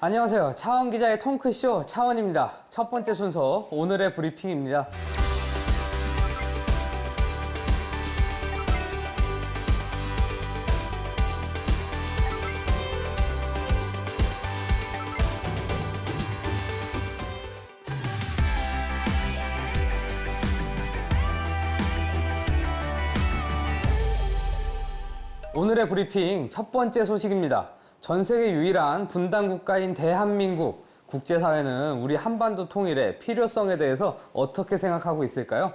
안녕하세요. 차원 기자의 통크쇼 차원입니다. 첫 번째 순서 오늘의 브리핑입니다. 오늘의 브리핑 첫 번째 소식입니다. 전 세계 유일한 분단 국가인 대한민국, 국제사회는 우리 한반도 통일의 필요성에 대해서 어떻게 생각하고 있을까요?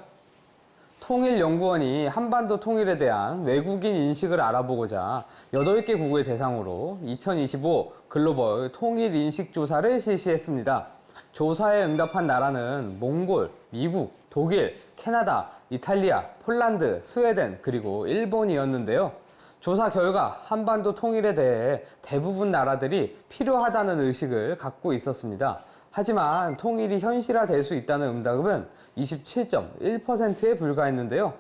통일연구원이 한반도 통일에 대한 외국인 인식을 알아보고자 8개국을 대상으로 2025 글로벌 통일 인식 조사를 실시했습니다. 조사에 응답한 나라는 몽골, 미국, 독일, 캐나다, 이탈리아, 폴란드, 스웨덴, 그리고 일본이었는데요. 조사 결과 한반도 통일에 대해 대부분 나라들이 필요하다는 의식을 갖고 있었습니다. 하지만 통일이 현실화될 수 있다는 응답은 27.1%에 불과했는데요.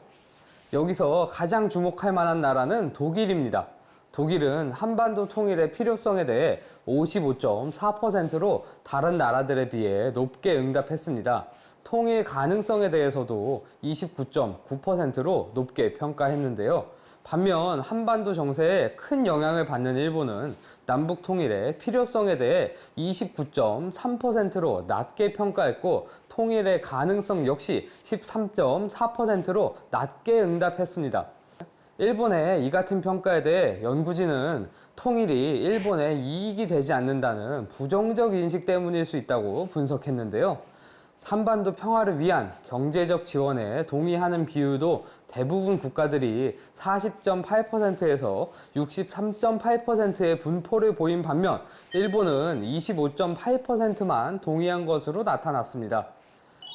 여기서 가장 주목할 만한 나라는 독일입니다. 독일은 한반도 통일의 필요성에 대해 55.4%로 다른 나라들에 비해 높게 응답했습니다. 통일 가능성에 대해서도 29.9%로 높게 평가했는데요. 반면 한반도 정세에 큰 영향을 받는 일본은 남북 통일의 필요성에 대해 29.3%로 낮게 평가했고, 통일의 가능성 역시 13.4%로 낮게 응답했습니다. 일본의 이 같은 평가에 대해 연구진은 통일이 일본의 이익이 되지 않는다는 부정적 인식 때문일 수 있다고 분석했는데요. 한반도 평화를 위한 경제적 지원에 동의하는 비율도 대부분 국가들이 40.8%에서 63.8%의 분포를 보인 반면 일본은 25.8%만 동의한 것으로 나타났습니다.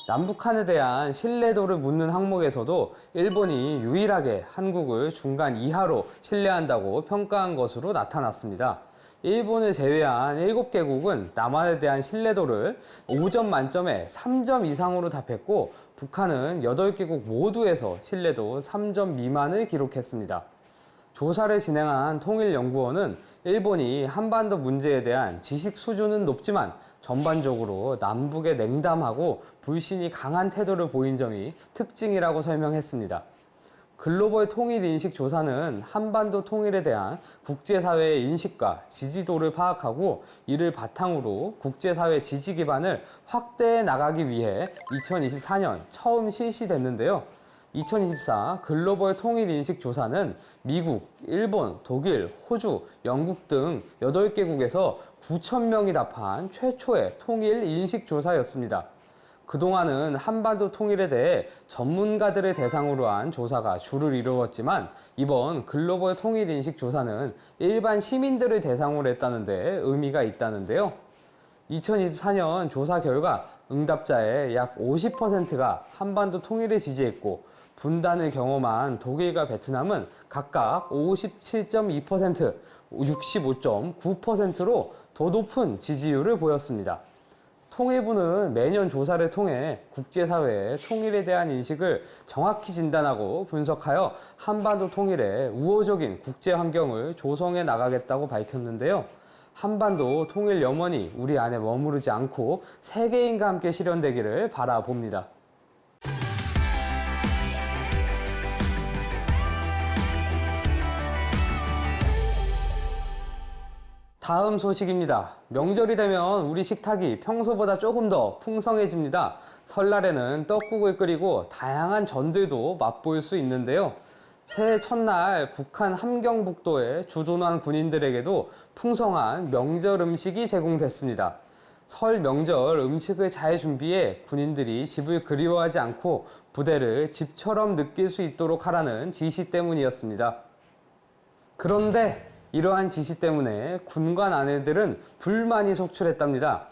남북한에 대한 신뢰도를 묻는 항목에서도 일본이 유일하게 한국을 중간 이하로 신뢰한다고 평가한 것으로 나타났습니다. 일본을 제외한 7개국은 남한에 대한 신뢰도를 5점 만점에 3점 이상으로 답했고, 북한은 8개국 모두에서 신뢰도 3점 미만을 기록했습니다. 조사를 진행한 통일연구원은 일본이 한반도 문제에 대한 지식 수준은 높지만 전반적으로 남북에 냉담하고 불신이 강한 태도를 보인 점이 특징이라고 설명했습니다. 글로벌 통일 인식 조사는 한반도 통일에 대한 국제사회의 인식과 지지도를 파악하고, 이를 바탕으로 국제사회 지지 기반을 확대해 나가기 위해 2024년 처음 실시됐는데요. 2024 글로벌 통일 인식 조사는 미국, 일본, 독일, 호주, 영국 등 8개국에서 9,000명이 답한 최초의 통일 인식 조사였습니다. 그동안은 한반도 통일에 대해 전문가들을 대상으로 한 조사가 주를 이루었지만, 이번 글로벌 통일 인식 조사는 일반 시민들을 대상으로 했다는 데 의미가 있다는데요. 2024년 조사 결과 응답자의 약 50%가 한반도 통일을 지지했고, 분단을 경험한 독일과 베트남은 각각 57.2%, 65.9%로 더 높은 지지율을 보였습니다. 통일부는 매년 조사를 통해 국제사회의 통일에 대한 인식을 정확히 진단하고 분석하여 한반도 통일에 우호적인 국제 환경을 조성해 나가겠다고 밝혔는데요. 한반도 통일 염원이 우리 안에 머무르지 않고 세계인과 함께 실현되기를 바라봅니다. 다음 소식입니다. 명절이 되면 우리 식탁이 평소보다 조금 더 풍성해집니다. 설날에는 떡국을 끓이고 다양한 전들도 맛볼 수 있는데요. 새해 첫날 북한 함경북도에 주둔한 군인들에게도 풍성한 명절 음식이 제공됐습니다. 설 명절 음식을 잘 준비해 군인들이 집을 그리워하지 않고 부대를 집처럼 느낄 수 있도록 하라는 지시 때문이었습니다. 그런데 이러한 지시 때문에 군관 아내들은 불만이 속출했답니다.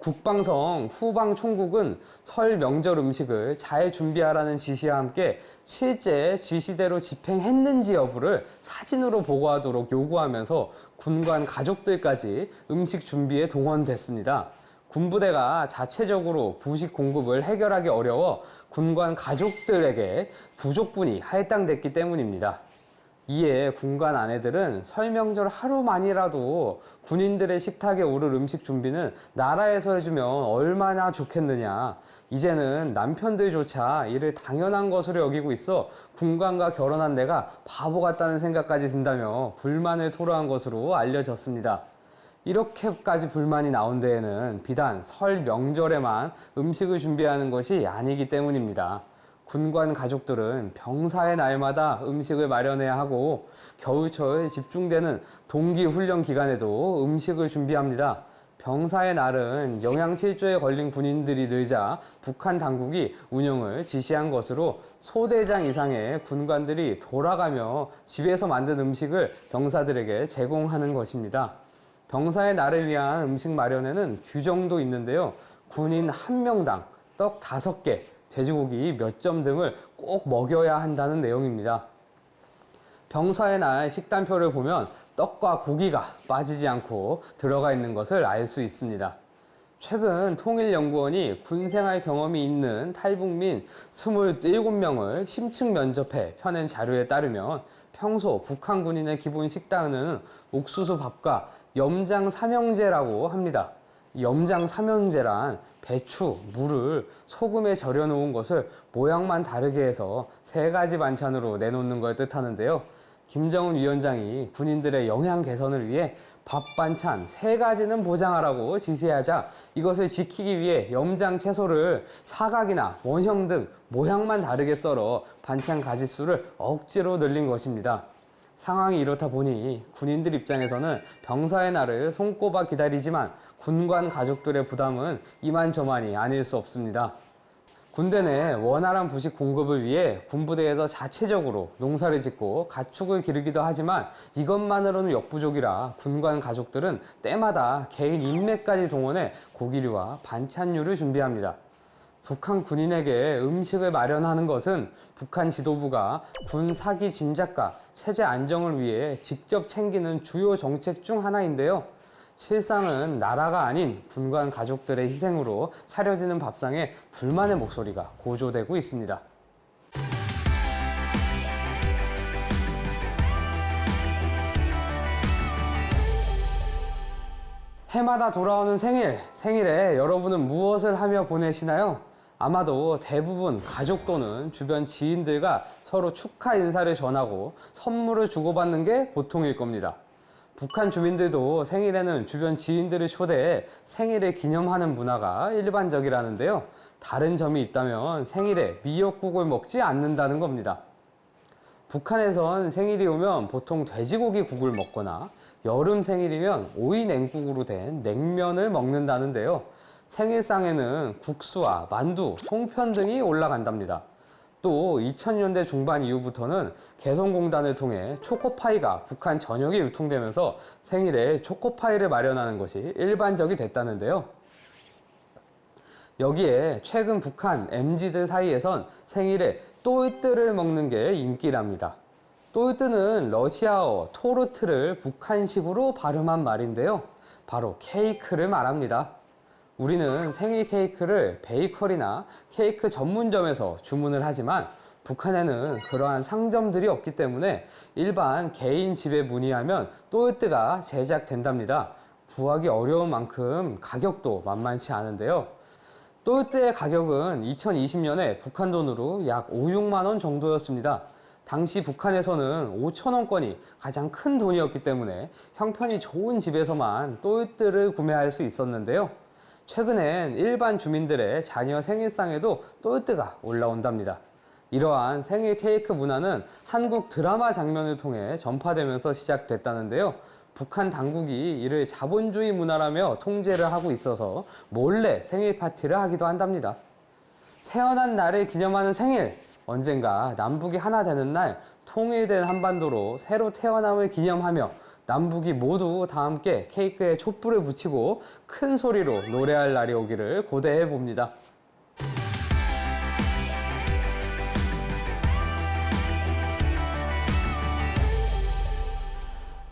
국방성 후방총국은 설 명절 음식을 잘 준비하라는 지시와 함께 실제 지시대로 집행했는지 여부를 사진으로 보고하도록 요구하면서 군관 가족들까지 음식 준비에 동원됐습니다. 군부대가 자체적으로 부식 공급을 해결하기 어려워 군관 가족들에게 부족분이 할당됐기 때문입니다. 이에 군관 아내들은 설 명절 하루만이라도 군인들의 식탁에 오를 음식 준비는 나라에서 해주면 얼마나 좋겠느냐. 이제는 남편들조차 이를 당연한 것으로 여기고 있어 군관과 결혼한 내가 바보 같다는 생각까지 든다며 불만을 토로한 것으로 알려졌습니다. 이렇게까지 불만이 나온 데에는 비단 설 명절에만 음식을 준비하는 것이 아니기 때문입니다. 군관 가족들은 병사의 날마다 음식을 마련해야 하고 겨울철 집중되는 동기 훈련 기간에도 음식을 준비합니다. 병사의 날은 영양실조에 걸린 군인들이 늘자 북한 당국이 운영을 지시한 것으로 소대장 이상의 군관들이 돌아가며 집에서 만든 음식을 병사들에게 제공하는 것입니다. 병사의 날을 위한 음식 마련에는 규정도 있는데요. 군인 1명당 떡 5개, 돼지고기 몇 점 등을 꼭 먹여야 한다는 내용입니다. 병사의 날 식단표를 보면 떡과 고기가 빠지지 않고 들어가 있는 것을 알 수 있습니다. 최근 통일연구원이 군생활 경험이 있는 탈북민 27명을 심층 면접해 펴낸 자료에 따르면 평소 북한 군인의 기본 식단은 옥수수 밥과 염장 삼형제라고 합니다. 염장 삼형제란 배추, 물을 소금에 절여 놓은 것을 모양만 다르게 해서 3가지 반찬으로 내놓는 걸 뜻하는데요. 김정은 위원장이 군인들의 영양 개선을 위해 밥 반찬 3가지는 보장하라고 지시하자 이것을 지키기 위해 염장 채소를 사각이나 원형 등 모양만 다르게 썰어 반찬 가짓수를 억지로 늘린 것입니다. 상황이 이렇다 보니 군인들 입장에서는 병사의 날을 손꼽아 기다리지만 군관 가족들의 부담은 이만저만이 아닐 수 없습니다. 군대 내 원활한 부식 공급을 위해 군부대에서 자체적으로 농사를 짓고 가축을 기르기도 하지만 이것만으로는 역부족이라 군관 가족들은 때마다 개인 인맥까지 동원해 고기류와 반찬류를 준비합니다. 북한 군인에게 음식을 마련하는 것은 북한 지도부가 군 사기 진작과 체제 안정을 위해 직접 챙기는 주요 정책 중 하나인데요. 실상은 나라가 아닌 군관 가족들의 희생으로 차려지는 밥상에 불만의 목소리가 고조되고 있습니다. 해마다 돌아오는 생일에 여러분은 무엇을 하며 보내시나요? 아마도 대부분 가족 또는 주변 지인들과 서로 축하 인사를 전하고 선물을 주고받는 게 보통일 겁니다. 북한 주민들도 생일에는 주변 지인들을 초대해 생일을 기념하는 문화가 일반적이라는데요. 다른 점이 있다면 생일에 미역국을 먹지 않는다는 겁니다. 북한에선 생일이 오면 보통 돼지고기 국을 먹거나 여름 생일이면 오이 냉국으로 된 냉면을 먹는다는데요. 생일상에는 국수와 만두, 송편 등이 올라간답니다. 또 2000년대 중반 이후부터는 개성공단을 통해 초코파이가 북한 전역에 유통되면서 생일에 초코파이를 마련하는 것이 일반적이 됐다는데요. 여기에 최근 북한 MZ들 사이에선 생일에 또이뜨를 먹는 게 인기랍니다. 또이뜨는 러시아어 토르트를 북한식으로 발음한 말인데요. 바로 케이크를 말합니다. 우리는 생일 케이크를 베이커리나 케이크 전문점에서 주문을 하지만 북한에는 그러한 상점들이 없기 때문에 일반 개인 집에 문의하면 또이뜨가 제작된답니다. 구하기 어려운 만큼 가격도 만만치 않은데요. 또이뜨의 가격은 2020년에 북한 돈으로 약 5, 6만 원 정도였습니다. 당시 북한에서는 5,000원권이 가장 큰 돈이었기 때문에 형편이 좋은 집에서만 또이뜨를 구매할 수 있었는데요. 최근엔 일반 주민들의 자녀 생일상에도 또이뜨가 올라온답니다. 이러한 생일 케이크 문화는 한국 드라마 장면을 통해 전파되면서 시작됐다는데요. 북한 당국이 이를 자본주의 문화라며 통제를 하고 있어서 몰래 생일 파티를 하기도 한답니다. 태어난 날을 기념하는 생일, 언젠가 남북이 하나 되는 날 통일된 한반도로 새로 태어남을 기념하며 남북이 모두 다 함께 케이크에 촛불을 붙이고 큰 소리로 노래할 날이 오기를 고대해 봅니다.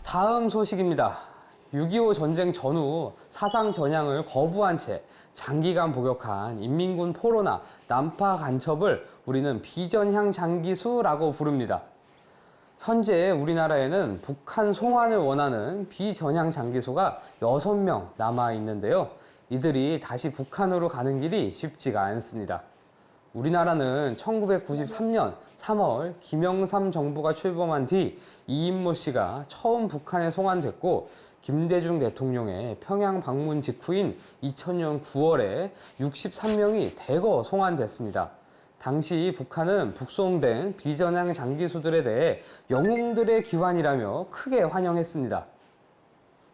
다음 소식입니다. 6.25 전쟁 전후 사상 전향을 거부한 채 장기간 복역한 인민군 포로나 난파 간첩을 우리는 비전향 장기수라고 부릅니다. 현재 우리나라에는 북한 송환을 원하는 비전향 장기수가 6명 남아 있는데요. 이들이 다시 북한으로 가는 길이 쉽지가 않습니다. 우리나라는 1993년 3월 김영삼 정부가 출범한 뒤 이인모 씨가 처음 북한에 송환됐고, 김대중 대통령의 평양 방문 직후인 2000년 9월에 63명이 대거 송환됐습니다. 당시 북한은 북송된 비전향 장기수들에 대해 영웅들의 귀환이라며 크게 환영했습니다.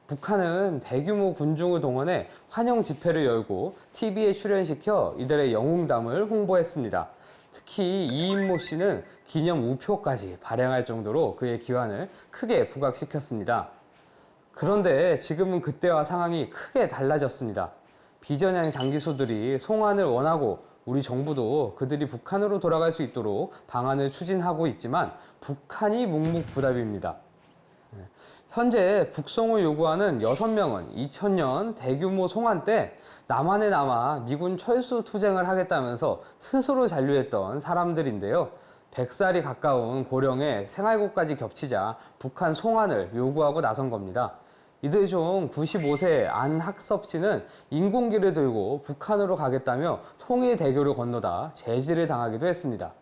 북한은 대규모 군중을 동원해 환영 집회를 열고 TV에 출연시켜 이들의 영웅담을 홍보했습니다. 특히 이인모 씨는 기념 우표까지 발행할 정도로 그의 귀환을 크게 부각시켰습니다. 그런데 지금은 그때와 상황이 크게 달라졌습니다. 비전향 장기수들이 송환을 원하고 우리 정부도 그들이 북한으로 돌아갈 수 있도록 방안을 추진하고 있지만 북한이 묵묵부답입니다. 현재 북송을 요구하는 6명은 2000년 대규모 송환 때 남한에 남아 미군 철수 투쟁을 하겠다면서 스스로 잔류했던 사람들인데요. 100살이 가까운 고령의 생활고까지 겹치자 북한 송환을 요구하고 나선 겁니다. 이들 중 95세 안학섭 씨는 인공기를 들고 북한으로 가겠다며 통일대교를 건너다 제지를 당하기도 했습니다.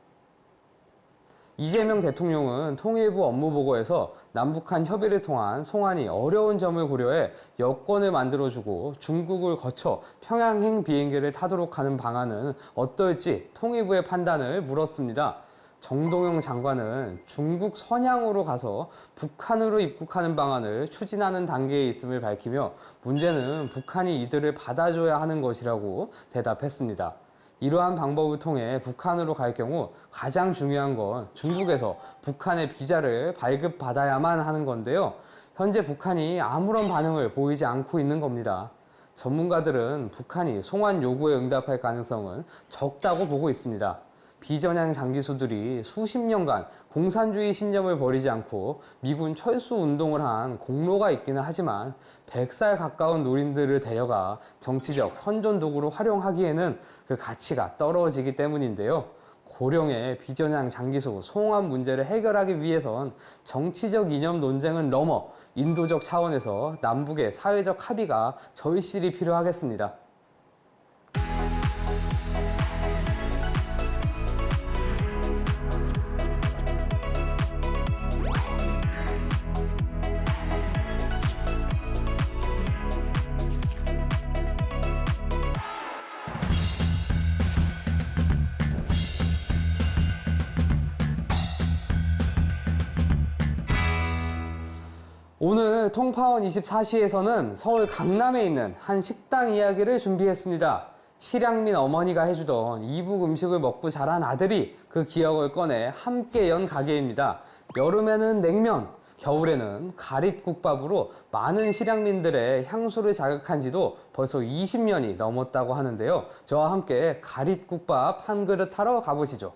이재명 대통령은 통일부 업무보고에서 남북한 협의를 통한 송환이 어려운 점을 고려해 여건을 만들어주고 중국을 거쳐 평양행 비행기를 타도록 하는 방안은 어떨지 통일부의 판단을 물었습니다. 정동영 장관은 중국 선양으로 가서 북한으로 입국하는 방안을 추진하는 단계에 있음을 밝히며 문제는 북한이 이들을 받아줘야 하는 것이라고 대답했습니다. 이러한 방법을 통해 북한으로 갈 경우 가장 중요한 건 중국에서 북한의 비자를 발급받아야만 하는 건데요. 현재 북한이 아무런 반응을 보이지 않고 있는 겁니다. 전문가들은 북한이 송환 요구에 응답할 가능성은 적다고 보고 있습니다. 비전향 장기수들이 수십 년간 공산주의 신념을 버리지 않고 미군 철수 운동을 한 공로가 있기는 하지만 100살 가까운 노인들을 데려가 정치적 선전 도구로 활용하기에는 그 가치가 떨어지기 때문인데요. 고령의 비전향 장기수 송환 문제를 해결하기 위해선 정치적 이념 논쟁은 넘어 인도적 차원에서 남북의 사회적 합의가 절실히 필요하겠습니다. 오늘 통파원 24시에서는 서울 강남에 있는 한 식당 이야기를 준비했습니다. 실향민 어머니가 해주던 이북 음식을 먹고 자란 아들이 그 기억을 꺼내 함께 연 가게입니다. 여름에는 냉면, 겨울에는 가릿국밥으로 많은 실향민들의 향수를 자극한 지도 벌써 20년이 넘었다고 하는데요. 저와 함께 가릿국밥 한 그릇 하러 가보시죠.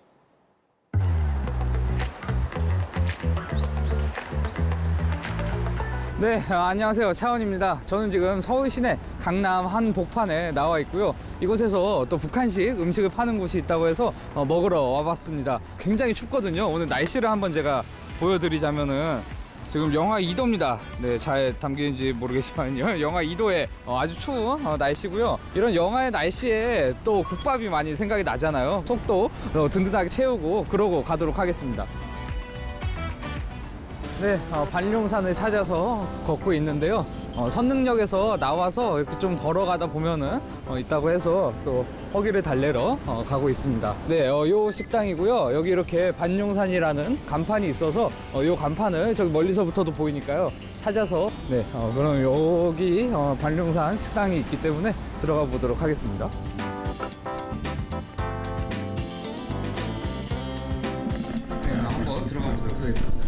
네, 안녕하세요. 차원입니다. 저는 지금 서울 시내 강남 한 복판에 나와 있고요. 이곳에서 또 북한식 음식을 파는 곳이 있다고 해서 먹으러 와봤습니다. 굉장히 춥거든요. 오늘 날씨를 한번 제가 보여드리자면은 지금 영하 2도입니다. 네, 잘 담기는지 모르겠지만요. 영하 2도에 아주 추운 날씨고요. 이런 영하의 날씨에 또 국밥이 많이 생각이 나잖아요. 속도 든든하게 채우고 그러고 가도록 하겠습니다. 네, 반룡산을 찾아서 걷고 있는데요. 선릉역에서 나와서 이렇게 좀 걸어가다 보면은 있다고 해서 또 허기를 달래러 가고 있습니다. 네, 요 식당이고요. 여기 이렇게 반룡산이라는 간판이 있어서 요 간판을 저기 멀리서부터도 보이니까요. 찾아서 네, 그럼 여기 반룡산 식당이 있기 때문에 들어가 보도록 하겠습니다. 네, 한번 들어가 보도록 하겠습니다.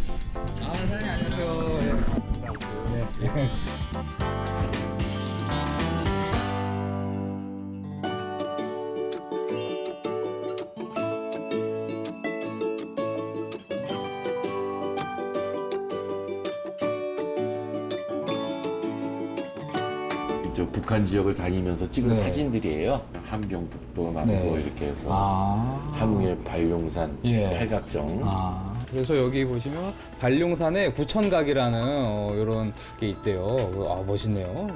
사장님 안녕하세요. 네, 반갑습니다. 네. 저 북한 지역을 다니면서 찍은 네. 사진들이에요. 함경북도, 남도 네. 이렇게 해서 아. 함흥의 반룡산, 예. 팔각정. 아. 그래서 여기 보시면 반룡산에 구천각이라는 이런 게 있대요. 아, 멋있네요.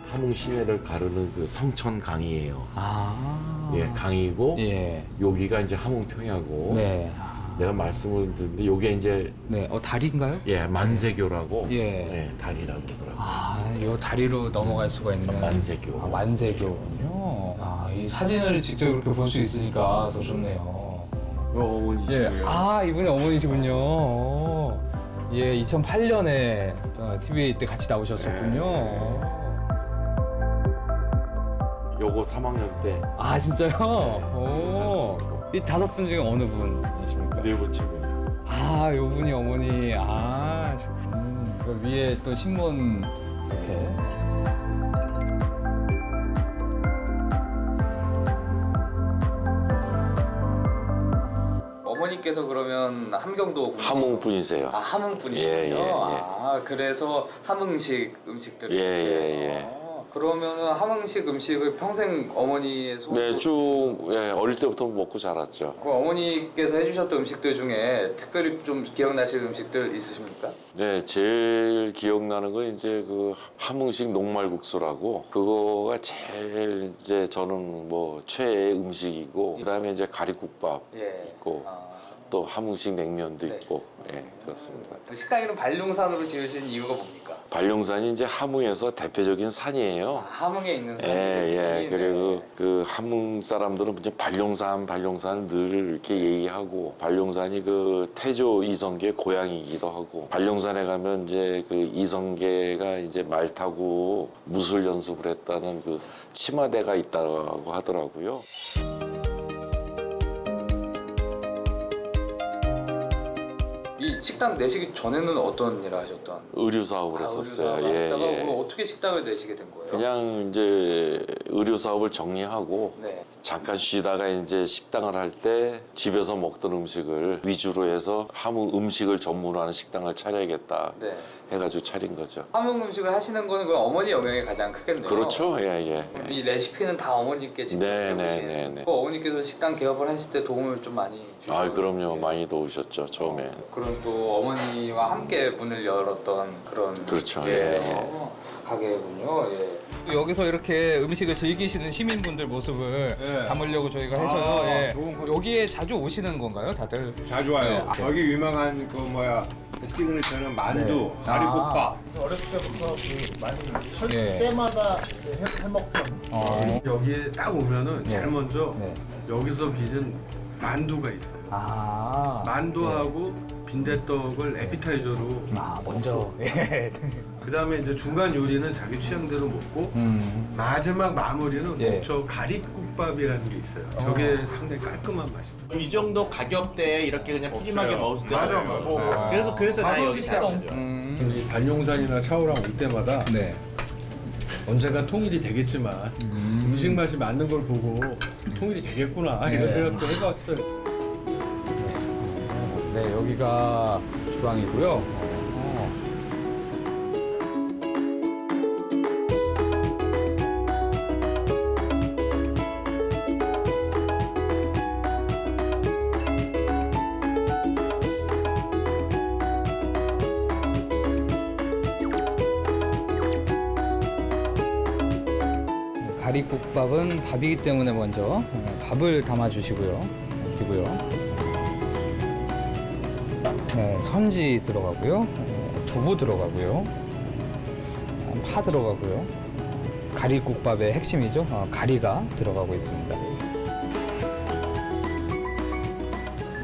함흥 시내를 가르는 그 성천강이에요. 아. 예, 강이고 예. 여기가 이제 함흥평야고 네. 내가 말씀을 드렸는데 여기가 이제 네. 다리인가요? 예, 만세교라고 예. 다리라고 하더라고요. 아, 이 다리로 넘어갈 수가 있는 만세교. 아, 만세교군요. 아, 이 사진을 직접 이렇게 볼 수 있으니까 더 좋네요. 예. 아, 이분이 어머니시군요. 예, 2008년에 TV에 때 같이 나오셨었군요. 요거 3학년 때 아, 진짜요? 지금 오. 이 5분 중에 어느 분이십니까? 네 번째 분이요. 아, 요 분이 어머니. 아, 그 위에 또 신문 이렇게. 어머니께서 그러면 함경도 함흥 분이세요. 아, 함흥 분이시군요. 예, 예, 예. 아, 그래서 함흥식 음식들을. 예, 예, 예. 그러면은 함흥식 음식을 평생 어머니의 손. 네, 쭉 어릴 때부터 먹고 자랐죠. 그 어머니께서 해주셨던 음식들 중에 특별히 좀 기억나시는 음식들 있으십니까? 네, 제일 기억나는 건 이제 그 함흥식 녹말국수라고 그거가 제일 이제 저는 뭐 최애 음식이고 그다음에 이제 가리국밥 예. 있고 아, 또 함흥식 냉면도 네. 있고 예, 그렇습니다. 식당 이름 반룡산으로 지으신 이유가 뭡니까? 반룡산이 이제 함흥에서 대표적인 산이에요. 함흥에 있는 산. 예. 그리고 그 함흥 사람들은 이제 반룡산을 늘 이렇게 얘기하고 반룡산이 그 태조 이성계의 고향이기도 하고 반룡산에 가면 이제 그 이성계가 이제 말 타고 무술 연습을 했다는 그 치마대가 있다고 하더라고요. 이 식당 내시기 전에는 어떤 일을 하셨던? 의류 사업을 했었어요. 예. 그럼 어떻게 식당을 내시게 된 거예요? 그냥 이제 의류 사업을 정리하고 네. 잠깐 쉬다가 이제 식당을 할 때 집에서 먹던 음식을 위주로 해서 함흥 음식을 전문으로 하는 식당을 차려야겠다 네. 해가지고 차린 거죠. 함흥 음식을 하시는 거는 그럼 어머니 영향이 가장 크겠네요. 그렇죠. 예. 그럼 이 레시피는 다 어머니께 직접 네, 해보신. 네, 네. 어머니께서 식당 개업을 하실 때 도움을 좀 많이 주셨어요. 아, 그럼요. 많이 도우셨죠. 처음에. 그런 또 어머니와 함께 문을 열었던 그런 그렇죠. 예. 가게군요. 예. 여기서 이렇게 음식을 즐기시는 시민분들 모습을 담으려고 저희가 해서요. 아, 예. 좋은 거. 여기에 자주 오시는 건가요, 다들? 자주 와요. 네. 여기 유명한 그 뭐야 시그니처는 만두, 네. 가리국밥. 어렸을 때부터 그 많이 설 예. 때마다 해먹던 여기에 딱 오면은 네. 제일 먼저 네. 여기서 빚은 만두가 있어요. 아. 만두하고 빈대떡을 에피타이저로. 아, 먼저. 예. 그다음에 이제 중간 요리는 자기 취향대로 먹고 마지막 마무리는 예. 저 가리국밥이라는 게 있어요. 저게 상당히 깔끔한 맛이에요. 이 정도 가격대에 이렇게 그냥 푸짐하게 없어요. 먹을 수 맞아, 있고 맞아. 그래서 나 여기 잘 가성비처럼. 찾아요. 이 반룡산이나 차오랑 올 때마다 네. 언젠가 통일이 되겠지만 음식 맛이 맞는 걸 보고 통일이 되겠구나 이런 생각도 해봤어요. 네, 여기가 주방이고요. 가리국밥은 밥이기 때문에 먼저 밥을 담아주시고요. 이고요. 네, 선지 들어가고요. 네, 두부 들어가고요. 파 들어가고요. 가리국밥의 핵심이죠. 가리가 들어가고 있습니다.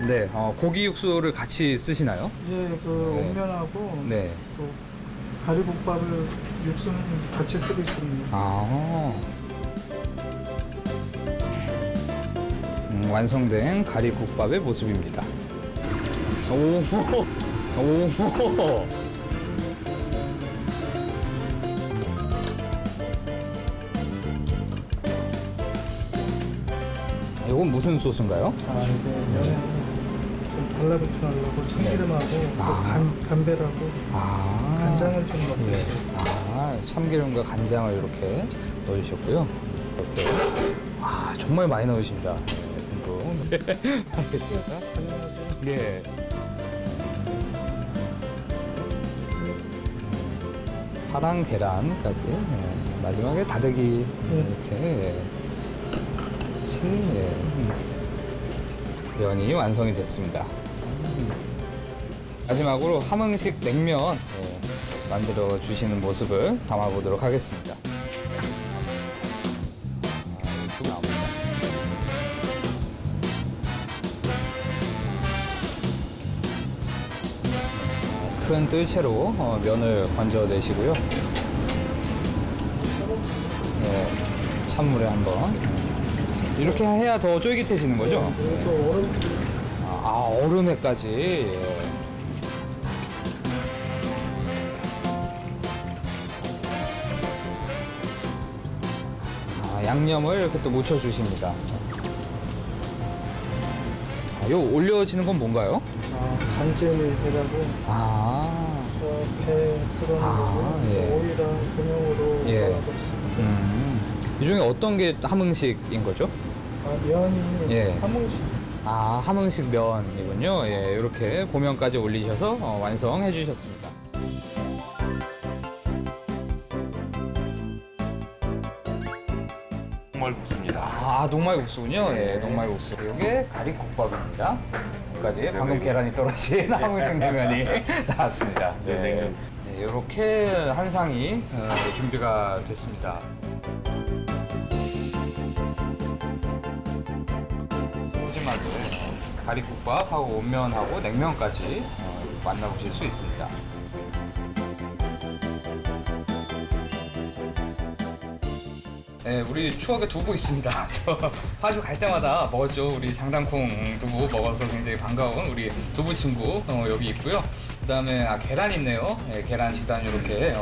네, 고기 육수를 같이 쓰시나요? 예, 그 네. 온면하고 네. 또 가리국밥을 육수는 같이 쓰고 있습니다. 아. 완성된 가리국밥의 모습입니다. 오, 오. 이건 무슨 소스인가요? 아, 이게 면에 좀 달라붙으려고 참기름하고 또 간배라고 아, 간장을 좀 넣고 예. 있어요. 아, 참기름과 간장을 이렇게 넣어주셨고요. 이렇게. 아, 정말 많이 넣으십니다. 네, 듬뿍. 알겠습니다. 예. 파랑 계란까지. 예. 마지막에 다대기 이렇게. 예. 같이. 예. 면이 완성이 됐습니다. 마지막으로 함흥식 냉면 만들어 주시는 모습을 담아보도록 하겠습니다. 큰 뜰채로 면을 건져내시고요. 네, 찬물에 한번 이렇게 해야 더 쫄깃해지는 거죠? 아, 얼음에까지. 예. 양념을 이렇게 또 묻혀주십니다. 요 올려지는 건 뭔가요? 간제미라고 아, 배 쓰러는 거고 예. 오이랑 근용으로 예. 하고 있습니다. 이 중에 어떤 게 함흥식인 거죠? 면이 예. 함흥식 아, 함흥식 면이군요. 예, 이렇게 고면까지 올리셔서 완성해 주셨습니다. 녹말국수입니다. 아, 녹말국수군요. 예, 녹말국수. 이게 가리국밥입니다. 여기까지 방금 계란이 떨어진 함흥식 냉면이 나왔습니다. 네, 이렇게 한 상이 준비가 됐습니다. 푸짐하게 가리국밥하고 온면하고 냉면까지 만나보실 수 있습니다. 네, 우리 추억의 두부 있습니다. 저 파주 갈 때마다 먹었죠. 우리 장단콩 두부 먹어서 굉장히 반가운 우리 두부 친구 여기 있고요. 그다음에 계란 있네요. 네, 계란 시단 이렇게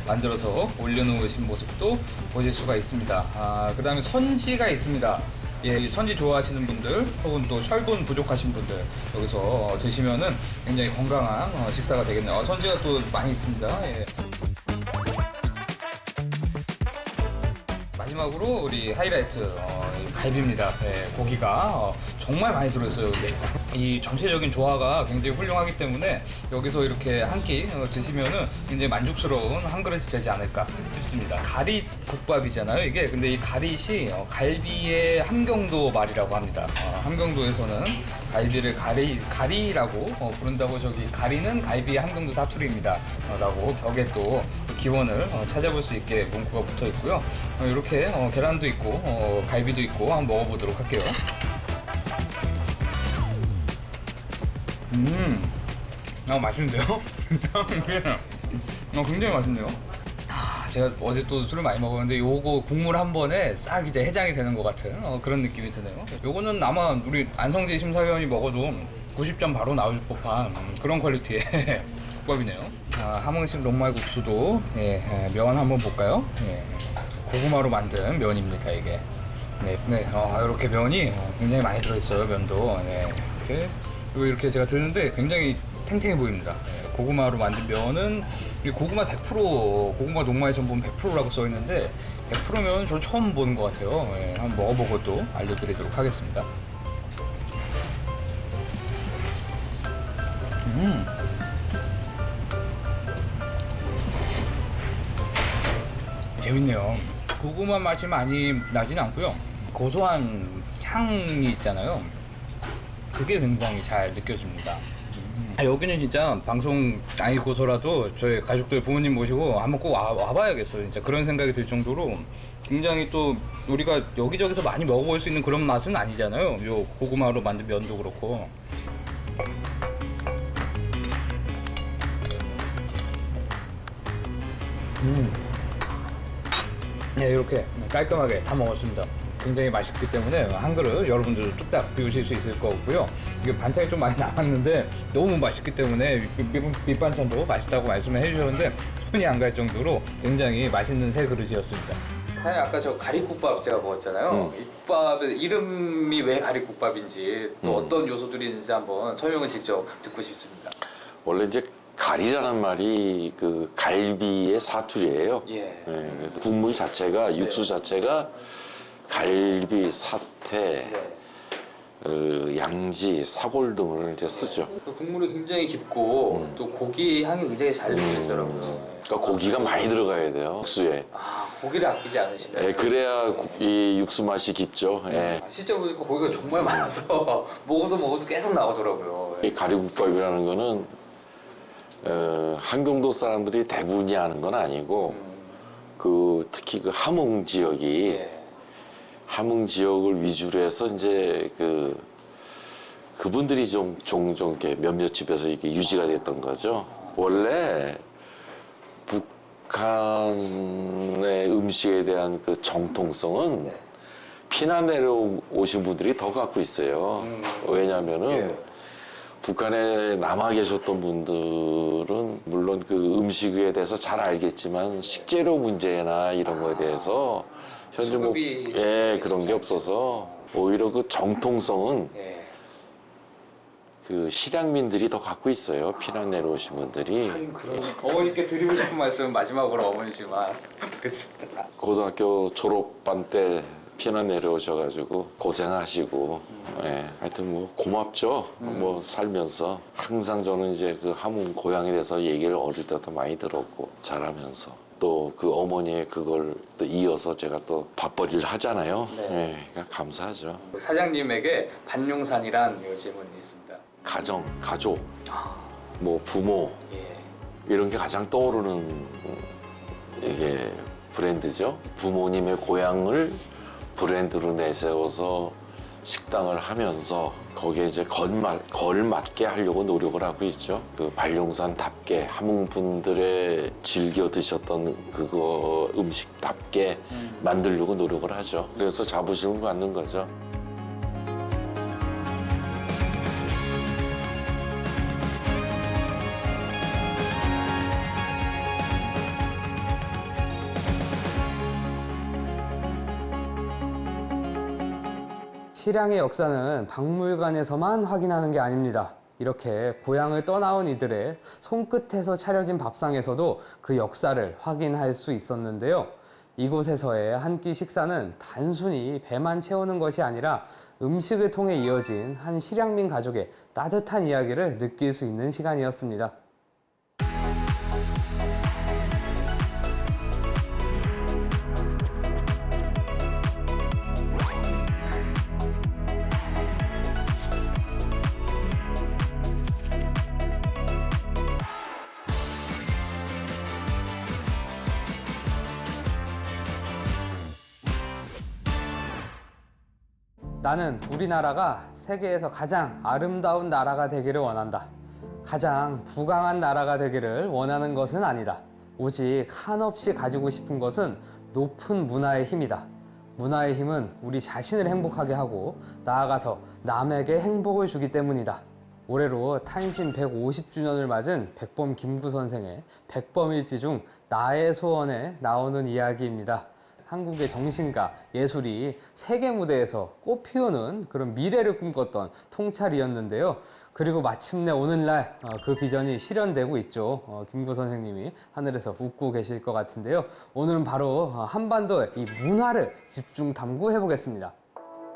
만들어서 올려놓으신 모습도 보실 수가 있습니다. 그다음에 선지가 있습니다. 예, 이 선지 좋아하시는 분들 혹은 또 철분 부족하신 분들 여기서 드시면은 굉장히 건강한 식사가 되겠네요. 선지가 또 많이 있습니다. 예. 마지막으로 우리 하이라이트 이 갈비입니다. 네, 고기가 정말 많이 들어있어요. 근데 이 전체적인 조화가 굉장히 훌륭하기 때문에 여기서 이렇게 한 끼 드시면은 굉장히 만족스러운 한 그릇이 되지 않을까 싶습니다. 가리 국밥이잖아요, 이게. 근데 이 가릿이 함경의 함경도 말이라고 합니다. 함경도에서는 갈비를 가리라고 부른다고, 저기 가리는 갈비의 함경도 사투리입니다. 라고 벽에 또 기원을 찾아볼 수 있게 문구가 붙어 있고요. 이렇게 계란도 있고 갈비도 있고 한번 먹어보도록 할게요. 맛있는데요? 굉장히 맛있네요. 제가 어제 또 술을 많이 먹었는데 요거 국물 한 번에 싹 이제 해장이 되는 것 같은 그런 느낌이 드네요. 요거는 아마 우리 안성재 심사위원이 먹어도 90점 바로 나올 법한 그런 퀄리티의 국밥이네요. 함흥식 녹말국수도 면 한번 볼까요? 고구마로 만든 면입니다, 이게. 이렇게 면이 굉장히 많이 들어있어요, 면도. 이렇게 제가 드는데 굉장히 탱탱해 보입니다. 고구마로 만든 면은 고구마 100%, 고구마 녹말 전분 100%라고 써 있는데 100%면 저 처음 보는 것 같아요. 한번 먹어보고 또 알려드리도록 하겠습니다. 재밌네요. 고구마 맛이 많이 나진 않고요. 고소한 향이 있잖아요. 그게 굉장히 잘 느껴집니다. 여기는 진짜 방송 아니고서라도 저희 가족들 부모님 모시고 한번 꼭 와봐야겠어요. 진짜 그런 생각이 들 정도로 굉장히 또 우리가 여기저기서 많이 먹어볼 수 있는 그런 맛은 아니잖아요. 요 고구마로 만든 면도 그렇고. 이렇게 깔끔하게 다 먹었습니다. 굉장히 맛있기 때문에 한 그릇 여러분들도 뚝딱 비우실 수 있을 거고요. 이게 반찬이 좀 많이 남았는데 너무 맛있기 때문에 밑반찬도 맛있다고 말씀을 해주셨는데 손이 안 갈 정도로 굉장히 맛있는 새 그릇이었습니다. 사장님, 아까 저 가리국밥 제가 먹었잖아요. 이 국밥의 이름이 왜 가리국밥인지 또 어떤 요소들이 있는지 한번 설명을 직접 듣고 싶습니다. 원래 이제 가리라는 말이 그 갈비의 사투리예요. 예. 그래서 국물 자체가, 육수 자체가 갈비, 사태, 양지, 사골 등을 이제 쓰죠. 그 국물이 굉장히 깊고 또 고기 향이 굉장히 잘 느껴지더라고요. 그러니까 고기가 많이 들어가야 돼요, 육수에. 아, 고기를 아끼지 않으시네요. 예, 그래야 이 육수 맛이 깊죠. 예. 실제 보니까 고기가 정말 많아서 먹어도 계속 나오더라고요. 이 가리국밥이라는 거는 한경도 사람들이 대부분이 아는 건 아니고 그 특히 그 함흥 지역이 함흥 지역을 위주로 해서 이제 그분들이 좀 종종 이렇게 몇몇 집에서 이렇게 유지가 됐던 거죠. 원래 북한의 음식에 대한 그 정통성은 피난 내려오신 분들이 더 갖고 있어요. 왜냐하면은 북한에 남아 계셨던 분들은 물론 그 음식에 대해서 잘 알겠지만 식재료 문제나 이런 거에 대해서 현재 뭐 수급이 그런 게 없어서 오히려 그 정통성은 그 실향민들이 더 갖고 있어요. 피난 내려오신 분들이. 어머니께 드리고 싶은 말씀은 마지막으로 어머니지만 듣겠습니다. 고등학교 졸업반 때 피난 내려오셔가지고 고생하시고 하여튼 뭐 고맙죠. 뭐 살면서 항상 저는 이제 그 함흥 고향에 대해서 얘기를 어릴 때부터 많이 들었고 자라면서 또 그 어머니의 그걸 또 이어서 제가 또 밥벌이를 하잖아요. 그러니까 감사하죠. 사장님에게 반룡산이란 질문이 있습니다. 가정, 가족, 뭐 부모 이런 게 가장 떠오르는 이게 브랜드죠. 부모님의 고향을 브랜드로 내세워서 식당을 하면서 거기에 이제 걸맞게 하려고 노력을 하고 있죠. 그 반룡산답게 함흥 분들의 즐겨 드셨던 그거 음식답게 만들려고 노력을 하죠. 그래서 자부심을 갖는 거죠. 실향의 역사는 박물관에서만 확인하는 게 아닙니다. 이렇게 고향을 떠나온 이들의 손끝에서 차려진 밥상에서도 그 역사를 확인할 수 있었는데요. 이곳에서의 한 끼 식사는 단순히 배만 채우는 것이 아니라 음식을 통해 이어진 한 실향민 가족의 따뜻한 이야기를 느낄 수 있는 시간이었습니다. 나는 우리나라가 세계에서 가장 아름다운 나라가 되기를 원한다. 가장 부강한 나라가 되기를 원하는 것은 아니다. 오직 한없이 가지고 싶은 것은 높은 문화의 힘이다. 문화의 힘은 우리 자신을 행복하게 하고 나아가서 남에게 행복을 주기 때문이다. 올해로 탄신 150주년을 맞은 백범 김구 선생의 백범일지 중 나의 소원에 나오는 이야기입니다. 한국의 정신과 예술이 세계 무대에서 꽃피우는 그런 미래를 꿈꿨던 통찰이었는데요. 그리고 마침내 오늘날 그 비전이 실현되고 있죠. 김구 선생님이 하늘에서 웃고 계실 것 같은데요. 오늘은 바로 한반도의 이 문화를 집중 탐구해 보겠습니다.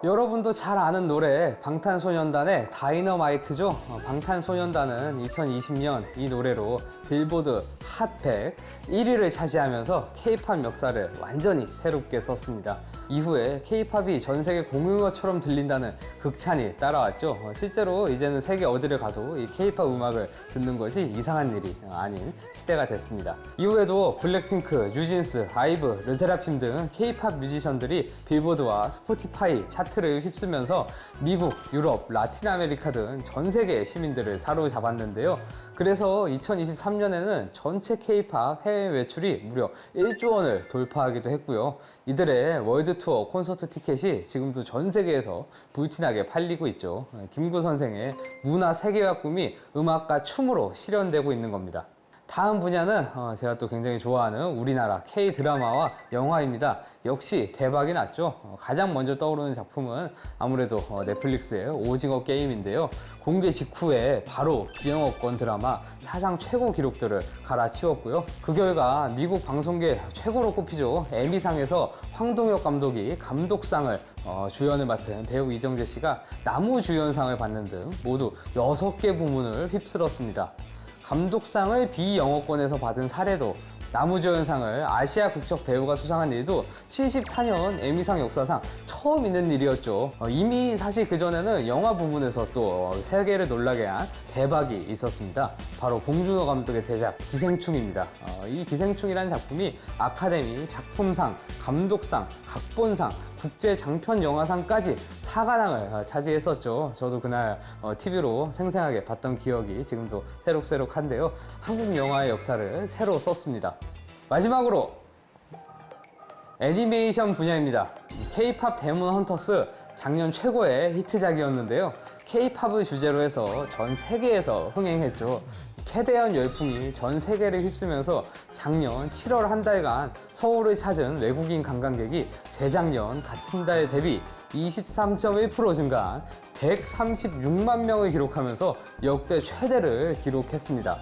여러분도 잘 아는 노래 방탄소년단의 다이너마이트죠. 방탄소년단은 2020년 이 노래로 빌보드 핫100 1위를 차지하면서 K-팝 역사를 완전히 새롭게 썼습니다. 이후에 K-팝이 전 세계 공용어처럼 들린다는 극찬이 따라왔죠. 실제로 이제는 세계 어디를 가도 이 K-팝 음악을 듣는 것이 이상한 일이 아닌 시대가 됐습니다. 이후에도 블랙핑크, 뉴진스, 아이브, 르세라핌 등 K-팝 뮤지션들이 빌보드와 스포티파이 차트를 휩쓰면서 미국, 유럽, 라틴 아메리카 등 전 세계 시민들을 사로잡았는데요. 그래서 2023년에는 전체 K-팝 해외 매출이 무려 1조 원을 돌파하기도 했고요. 이들의 월드 투어 콘서트 티켓이 지금도 전 세계에서 불티나게 팔리고 있죠. 김구 선생의 문화 세계화 꿈이 음악과 춤으로 실현되고 있는 겁니다. 다음 분야는 제가 또 굉장히 좋아하는 우리나라 K-드라마와 영화입니다. 역시 대박이 났죠. 가장 먼저 떠오르는 작품은 아무래도 넷플릭스의 오징어 게임인데요. 공개 직후에 바로 비영업권 드라마 사상 최고 기록들을 갈아치웠고요. 그 결과 미국 방송계 최고로 꼽히죠. 에미상에서 황동혁 감독이 감독상을 주연을 맡은 배우 이정재 씨가 나무주연상을 받는 등 모두 6개 부문을 휩쓸었습니다. 감독상을 비영어권에서 받은 사례도, 나무주연상을 아시아 국적 배우가 수상한 일도 74년 에미상 역사상 처음 있는 일이었죠. 이미 사실 그전에는 영화 부문에서 또 세계를 놀라게 한 대박이 있었습니다. 바로 봉준호 감독의 제작 기생충입니다. 이 기생충이라는 작품이 아카데미 작품상, 감독상, 각본상, 국제장편영화상까지 4관왕을 차지했었죠. 저도 그날 TV로 생생하게 봤던 기억이 지금도 새록새록한데요. 한국 영화의 역사를 새로 썼습니다. 마지막으로 애니메이션 분야입니다. K-팝 데몬 헌터스 작년 최고의 히트작이었는데요. K-팝을 주제로 해서 전 세계에서 흥행했죠. 캐대한 열풍이 전 세계를 휩쓰면서 작년 7월 한 달간 서울을 찾은 외국인 관광객이 재작년 같은 달 대비 23.1% 증가한 136만 명을 기록하면서 역대 최대를 기록했습니다.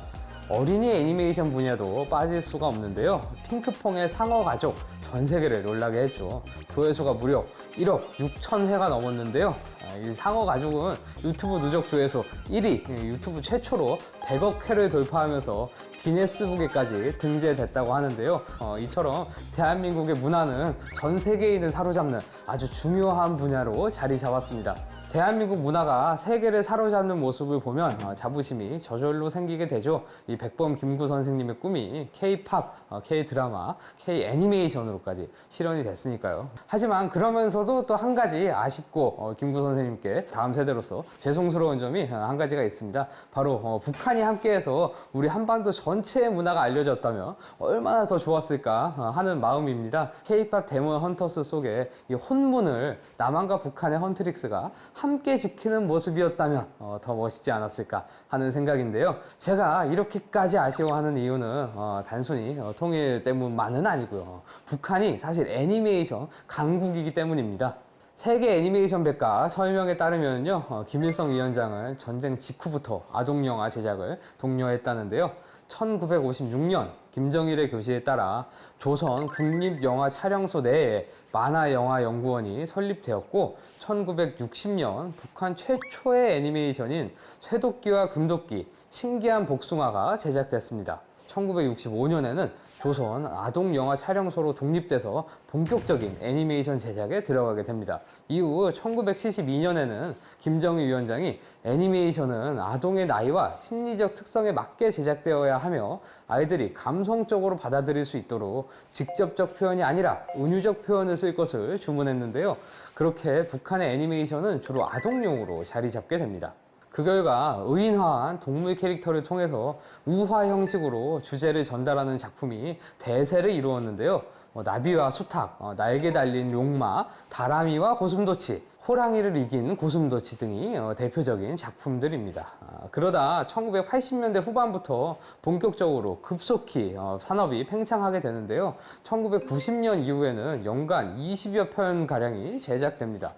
어린이 애니메이션 분야도 빠질 수가 없는데요. 핑크퐁의 상어 가족 전 세계를 놀라게 했죠. 조회수가 무려 1억 6천 회가 넘었는데요. 이 상어 가족은 유튜브 누적 조회수 1위, 유튜브 최초로 100억 회를 돌파하면서 기네스북에까지 등재됐다고 하는데요. 이처럼 대한민국의 문화는 전 세계인을 사로잡는 아주 중요한 분야로 자리 잡았습니다. 대한민국 문화가 세계를 사로잡는 모습을 보면 자부심이 저절로 생기게 되죠. 이 백범 김구 선생님의 꿈이 K-팝, K-드라마, K-애니메이션으로까지 실현이 됐으니까요. 하지만 그러면서도 또 한 가지 아쉽고 김구 선생님께 다음 세대로서 죄송스러운 점이 한 가지가 있습니다. 바로 북한이 함께해서 우리 한반도 전체의 문화가 알려졌다면 얼마나 더 좋았을까 하는 마음입니다. K-팝 데몬 헌터스 속에 이 혼문을 남한과 북한의 헌트릭스가 함께 지키는 모습이었다면 더 멋있지 않았을까 하는 생각인데요. 제가 이렇게까지 아쉬워하는 이유는 단순히 통일 때문만은 아니고요. 북한이 사실 애니메이션 강국이기 때문입니다. 세계 애니메이션 백과 설명에 따르면요, 김일성 위원장은 전쟁 직후부터 아동영화 제작을 독려했다는데요. 1956년 김정일의 교시에 따라 조선 국립영화촬영소 내에 만화영화연구원이 설립되었고 1960년 북한 최초의 애니메이션인 쇠도끼와 금도끼, 신기한 복숭아가 제작됐습니다. 1965년에는 조선 아동영화 촬영소로 독립돼서 본격적인 애니메이션 제작에 들어가게 됩니다. 이후 1972년에는 김정일 위원장이 애니메이션은 아동의 나이와 심리적 특성에 맞게 제작되어야 하며 아이들이 감성적으로 받아들일 수 있도록 직접적 표현이 아니라 은유적 표현을 쓸 것을 주문했는데요. 그렇게 북한의 애니메이션은 주로 아동용으로 자리 잡게 됩니다. 그 결과 의인화한 동물 캐릭터를 통해서 우화 형식으로 주제를 전달하는 작품이 대세를 이루었는데요. 나비와 수탉, 날개 달린 용마, 다람이와 고슴도치, 호랑이를 이긴 고슴도치 등이 대표적인 작품들입니다. 그러다 1980년대 후반부터 본격적으로 급속히 산업이 팽창하게 되는데요. 1990년 이후에는 연간 20여 편가량이 제작됩니다.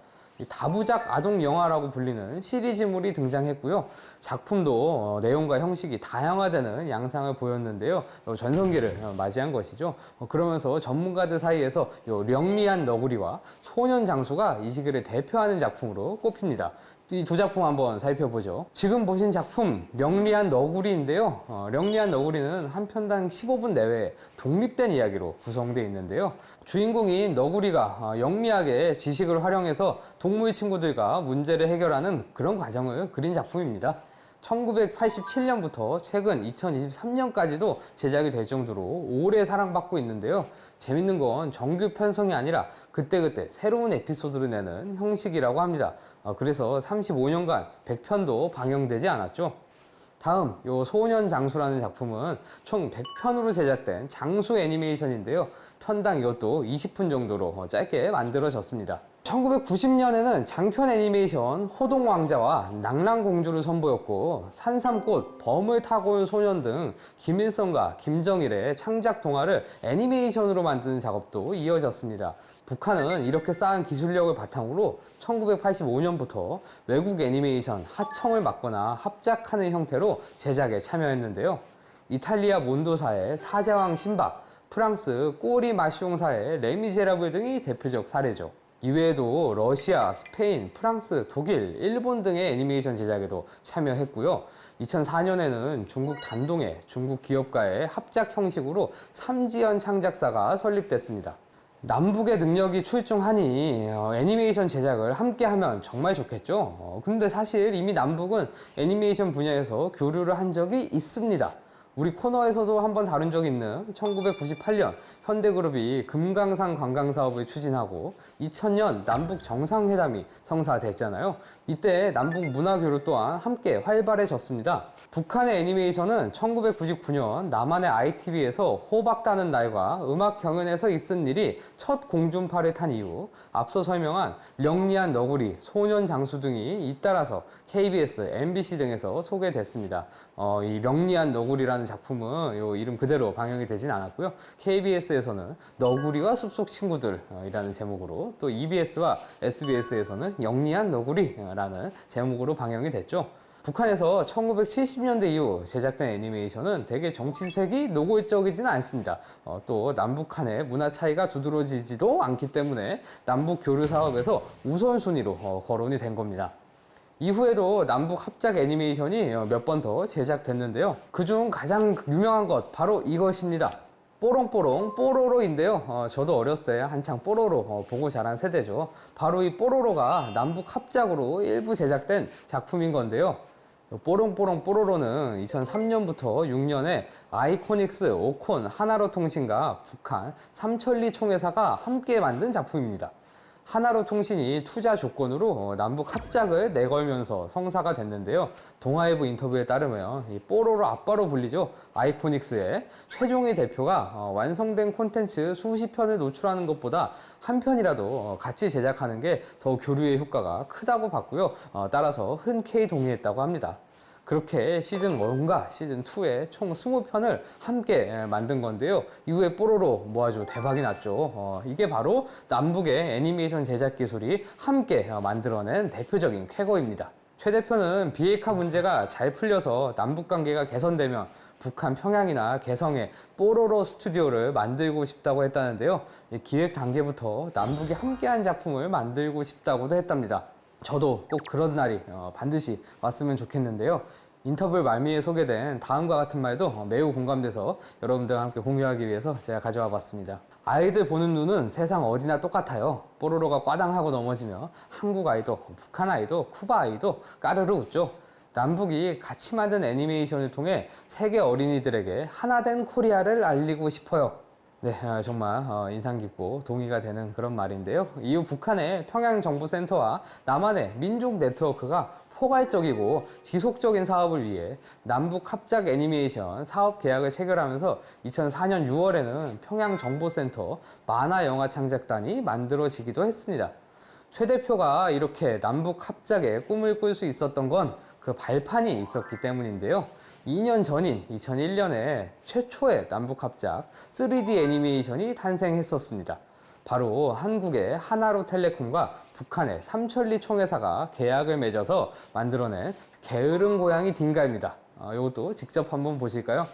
다부작 아동 영화라고 불리는 시리즈물이 등장했고요. 작품도 내용과 형식이 다양화되는 양상을 보였는데요. 전성기를 맞이한 것이죠. 그러면서 전문가들 사이에서 령리한 너구리와 소년 장수가 이 시기를 대표하는 작품으로 꼽힙니다. 이 두 작품 한번 살펴보죠. 지금 보신 작품 령리한 너구리인데요. 령리한 너구리는 한 편당 15분 내외 독립된 이야기로 구성되어 있는데요. 주인공인 너구리가 영리하게 지식을 활용해서 동물 친구들과 문제를 해결하는 그런 과정을 그린 작품입니다. 1987년부터 최근 2023년까지도 제작이 될 정도로 오래 사랑받고 있는데요. 재밌는 건 정규 편성이 아니라 그때그때 새로운 에피소드를 내는 형식이라고 합니다. 그래서 35년간 100편도 방영되지 않았죠. 다음 요 소년 장수라는 작품은 총 100편으로 제작된 장수 애니메이션인데요. 편당 이것도 20분 정도로 짧게 만들어졌습니다. 1990년에는 장편 애니메이션 호동왕자와 낭랑공주를 선보였고 산삼꽃, 범을 타고 온 소년 등 김일성과 김정일의 창작 동화를 애니메이션으로 만드는 작업도 이어졌습니다. 북한은 이렇게 쌓은 기술력을 바탕으로 1985년부터 외국 애니메이션 하청을 맡거나 합작하는 형태로 제작에 참여했는데요. 이탈리아 몬도사의 사자왕 신박, 프랑스 꼬리 마숑사의 레미제라블 등이 대표적 사례죠. 이외에도 러시아, 스페인, 프랑스, 독일, 일본 등의 애니메이션 제작에도 참여했고요. 2004년에는 중국 단동의 중국 기업가의 합작 형식으로 삼지연 창작사가 설립됐습니다. 남북의 능력이 출중하니 애니메이션 제작을 함께하면 정말 좋겠죠. 근데 사실 이미 남북은 애니메이션 분야에서 교류를 한 적이 있습니다. 우리 코너에서도 한번 다룬 적이 있는 1998년 현대그룹이 금강산 관광사업을 추진하고 2000년 남북 정상회담이 성사됐잖아요. 이때 남북 문화교류 또한 함께 활발해졌습니다. 북한의 애니메이션은 1999년 남한의 ITV에서 호박 따는 날과 음악 경연에서 있은 일이 첫 공중파를 탄 이후 앞서 설명한 령리한 너구리, 소년 장수 등이 잇따라서 KBS, MBC 등에서 소개됐습니다. 이 령리한 너구리라는 작품은 요 이름 그대로 방영이 되진 않았고요. KBS에서는 너구리와 숲속 친구들이라는 제목으로, 또 EBS와 SBS에서는 영리한 너구리라는 제목으로 방영이 됐죠. 북한에서 1970년대 이후 제작된 애니메이션은 대개 정치색이 노골적이지는 않습니다. 또 남북한의 문화 차이가 두드러지지도 않기 때문에 남북 교류 사업에서 우선순위로 거론이 된 겁니다. 이후에도 남북 합작 애니메이션이 몇 번 더 제작됐는데요. 그중 가장 유명한 것 바로 이것입니다. 뽀롱뽀롱 뽀로로인데요. 저도 어렸을 때 한창 뽀로로 보고 자란 세대죠. 바로 이 뽀로로가 남북 합작으로 일부 제작된 작품인 건데요. 뽀롱뽀롱 뽀로로는 2003년부터 6년에 아이코닉스, 오콘, 하나로통신과 북한, 삼천리 총회사가 함께 만든 작품입니다. 하나로통신이 투자 조건으로 남북 합작을 내걸면서 성사가 됐는데요. 동아일보 인터뷰에 따르면 이 뽀로로 아빠로 불리죠. 아이코닉스의 최종희 대표가 완성된 콘텐츠 수십 편을 노출하는 것보다 한 편이라도 같이 제작하는 게 더 교류의 효과가 크다고 봤고요. 따라서 흔쾌히 동의했다고 합니다. 그렇게 시즌 1과 시즌 2에 총 20편을 함께 만든 건데요. 이후에 뽀로로 아주 대박이 났죠. 이게 바로 남북의 애니메이션 제작 기술이 함께 만들어낸 대표적인 쾌거입니다. 최 대표는 비핵화 문제가 잘 풀려서 남북 관계가 개선되면 북한 평양이나 개성에 뽀로로 스튜디오를 만들고 싶다고 했다는데요. 기획 단계부터 남북이 함께한 작품을 만들고 싶다고도 했답니다. 저도 꼭 그런 날이 반드시 왔으면 좋겠는데요. 인터뷰 말미에 소개된 다음과 같은 말도 매우 공감돼서 여러분들과 함께 공유하기 위해서 제가 가져와 봤습니다. 아이들 보는 눈은 세상 어디나 똑같아요. 뽀로로가 꽈당하고 넘어지며 한국 아이도, 북한 아이도, 쿠바 아이도 까르르 웃죠. 남북이 같이 만든 애니메이션을 통해 세계 어린이들에게 하나된 코리아를 알리고 싶어요. 네, 정말 인상 깊고 동의가 되는 그런 말인데요. 이후 북한의 평양정보센터와 남한의 민족 네트워크가 포괄적이고 지속적인 사업을 위해 남북 합작 애니메이션 사업 계약을 체결하면서 2004년 6월에는 평양정보센터 만화영화 창작단이 만들어지기도 했습니다. 최 대표가 이렇게 남북 합작의 꿈을 꿀 수 있었던 건 그 발판이 있었기 때문인데요. 2년 전인 2001년에 최초의 남북 합작 3D 애니메이션이 탄생했었습니다. 바로 한국의 하나로텔레콤과 북한의 삼천리 총회사가 계약을 맺어서 만들어낸 게으른 고양이 딩가입니다. 이것도 직접 한번 보실까요?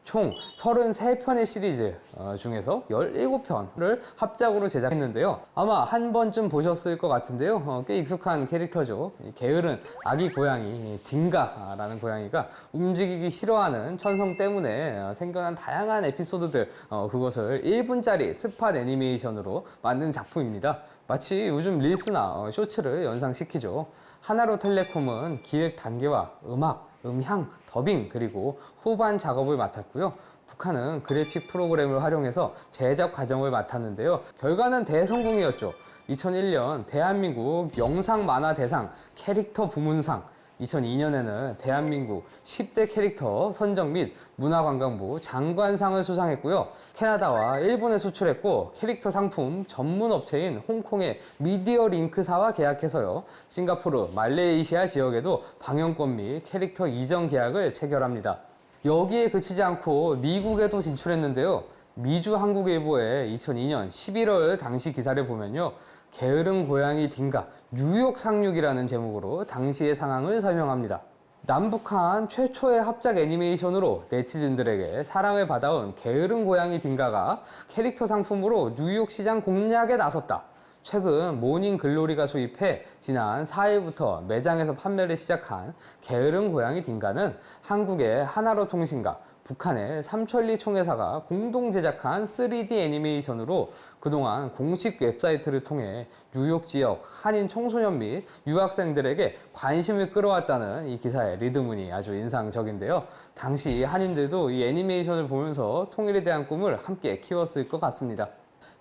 총 33편의 시리즈 중에서 17편을 합작으로 제작했는데요. 아마 한 번쯤 보셨을 것 같은데요. 꽤 익숙한 캐릭터죠. 게으른 아기 고양이 딩가라는 고양이가 움직이기 싫어하는 천성 때문에 생겨난 다양한 에피소드들, 그것을 1분짜리 스팟 애니메이션으로 만든 작품입니다. 마치 요즘 릴스나 쇼츠를 연상시키죠. 하나로텔레콤은 기획 단계와 음악, 음향, 더빙, 그리고 후반 작업을 맡았고요. 북한은 그래픽 프로그램을 활용해서 제작 과정을 맡았는데요. 결과는 대성공이었죠. 2001년 대한민국 영상 만화 대상 캐릭터 부문상, 2002년에는 대한민국 10대 캐릭터 선정 및 문화관광부 장관상을 수상했고요. 캐나다와 일본에 수출했고 캐릭터 상품 전문 업체인 홍콩의 미디어 링크사와 계약해서요. 싱가포르, 말레이시아 지역에도 방영권 및 캐릭터 이전 계약을 체결합니다. 여기에 그치지 않고 미국에도 진출했는데요. 미주 한국일보의 2002년 11월 당시 기사를 보면요. 게으른 고양이 딩가 뉴욕 상륙이라는 제목으로 당시의 상황을 설명합니다. 남북한 최초의 합작 애니메이션으로 네티즌들에게 사랑을 받아온 게으른 고양이 딩가가 캐릭터 상품으로 뉴욕 시장 공략에 나섰다. 최근 모닝 글로리가 수입해 지난 4일부터 매장에서 판매를 시작한 게으른 고양이 딩가는 한국의 하나로 통신과 북한의 삼천리 총회사가 공동 제작한 3D 애니메이션으로 그동안 공식 웹사이트를 통해 뉴욕 지역 한인 청소년 및 유학생들에게 관심을 끌어왔다는 이 기사의 리드문이 아주 인상적인데요. 당시 한인들도 이 애니메이션을 보면서 통일에 대한 꿈을 함께 키웠을 것 같습니다.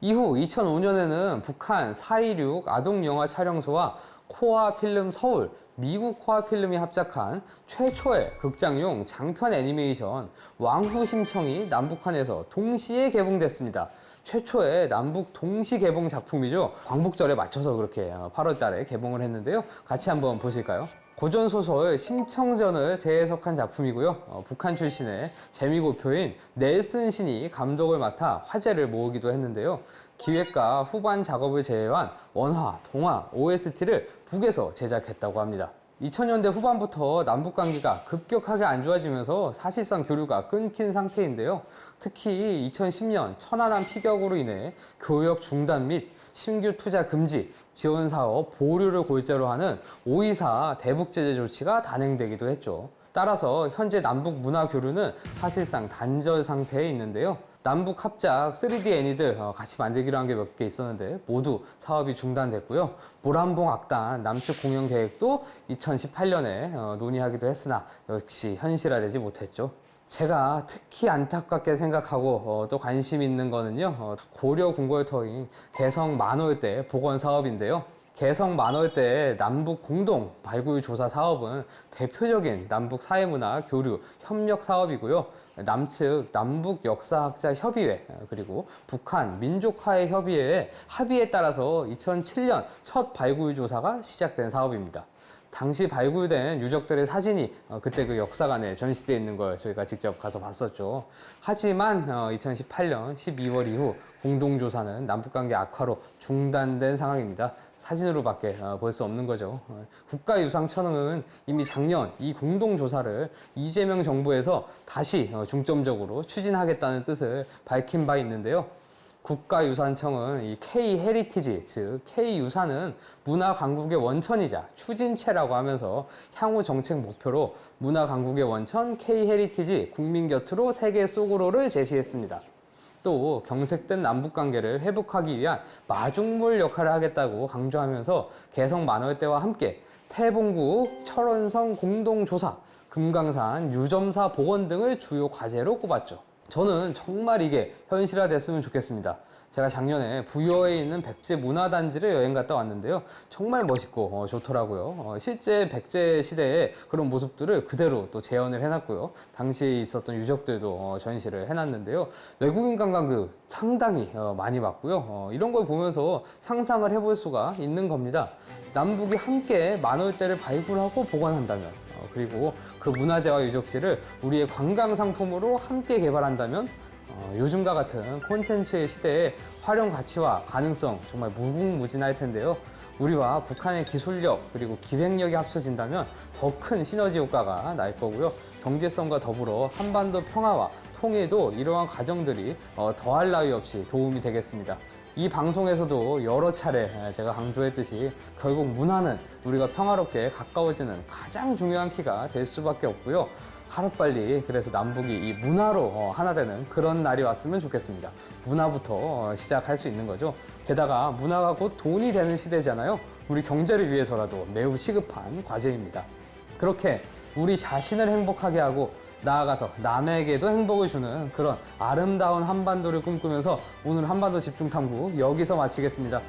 이후 2005년에는 북한 4.16 아동영화 촬영소와 코아 필름 서울, 미국 코아 필름이 합작한 최초의 극장용 장편 애니메이션 왕후심청이 남북한에서 동시에 개봉됐습니다. 최초의 남북 동시 개봉 작품이죠. 광복절에 맞춰서 그렇게 8월 달에 개봉을 했는데요. 같이 한번 보실까요? 고전소설 심청전을 재해석한 작품이고요. 북한 출신의 재미고표인 넬슨 신이 감독을 맡아 화제를 모으기도 했는데요. 기획과 후반 작업을 제외한 원화, 동화, OST를 북에서 제작했다고 합니다. 2000년대 후반부터 남북 관계가 급격하게 안 좋아지면서 사실상 교류가 끊긴 상태인데요. 특히 2010년 천안함 피격으로 인해 교역 중단 및 신규 투자 금지, 지원 사업 보류를 골자로 하는 5.24 대북 제재 조치가 단행되기도 했죠. 따라서 현재 남북 문화 교류는 사실상 단절 상태에 있는데요. 남북 합작 3D 애니들 같이 만들기로 한 게 몇 개 있었는데 모두 사업이 중단됐고요. 모란봉 악단 남측 공연 계획도 2018년에 논의하기도 했으나 역시 현실화되지 못했죠. 제가 특히 안타깝게 생각하고 또 관심 있는 거는요. 고려 궁궐터인 개성 만월대 복원 사업인데요. 개성 만월대 남북 공동 발굴 조사 사업은 대표적인 남북 사회문화 교류 협력 사업이고요. 남측 남북 역사학자 협의회 그리고 북한 민족화해 협의회의 합의에 따라서 2007년 첫 발굴 조사가 시작된 사업입니다. 당시 발굴된 유적들의 사진이 그때 그 역사관에 전시되어 있는 걸 저희가 직접 가서 봤었죠. 하지만 2018년 12월 이후 공동조사는 남북관계 악화로 중단된 상황입니다. 사진으로밖에 볼 수 없는 거죠. 국가유상천은 이미 작년 이 공동조사를 이재명 정부에서 다시 중점적으로 추진하겠다는 뜻을 밝힌 바 있는데요. 국가유산청은 이 K-헤리티지, 즉 K-유산은 문화강국의 원천이자 추진체라고 하면서 향후 정책 목표로 문화강국의 원천 K-헤리티지 국민 곁으로 세계 속으로를 제시했습니다. 또 경색된 남북관계를 회복하기 위한 마중물 역할을 하겠다고 강조하면서 개성 만월대와 함께 태봉국 철원성 공동조사, 금강산 유점사 복원 등을 주요 과제로 꼽았죠. 저는 정말 이게 현실화됐으면 좋겠습니다. 제가 작년에 부여에 있는 백제 문화단지를 여행 갔다 왔는데요. 정말 멋있고 좋더라고요. 실제 백제 시대의 그런 모습들을 그대로 또 재현을 해놨고요. 당시에 있었던 유적들도 전시를 해놨는데요. 외국인 관광객 상당히 많이 왔고요. 이런 걸 보면서 상상을 해볼 수가 있는 겁니다. 남북이 함께 만월대를 발굴하고 보관한다면 그리고 그 문화재와 유적지를 우리의 관광 상품으로 함께 개발한다면 요즘과 같은 콘텐츠의 시대에 활용 가치와 가능성 정말 무궁무진할 텐데요. 우리와 북한의 기술력 그리고 기획력이 합쳐진다면 더 큰 시너지 효과가 날 거고요. 경제성과 더불어 한반도 평화와 통일도 이러한 과정들이 더할 나위 없이 도움이 되겠습니다. 이 방송에서도 여러 차례 제가 강조했듯이 결국 문화는 우리가 평화롭게 가까워지는 가장 중요한 키가 될 수밖에 없고요. 하루빨리 그래서 남북이 이 문화로 하나 되는 그런 날이 왔으면 좋겠습니다. 문화부터 시작할 수 있는 거죠. 게다가 문화가 곧 돈이 되는 시대잖아요. 우리 경제를 위해서라도 매우 시급한 과제입니다. 그렇게 우리 자신을 행복하게 하고 나아가서 남에게도 행복을 주는 그런 아름다운 한반도를 꿈꾸면서 오늘 한반도 집중탐구 여기서 마치겠습니다.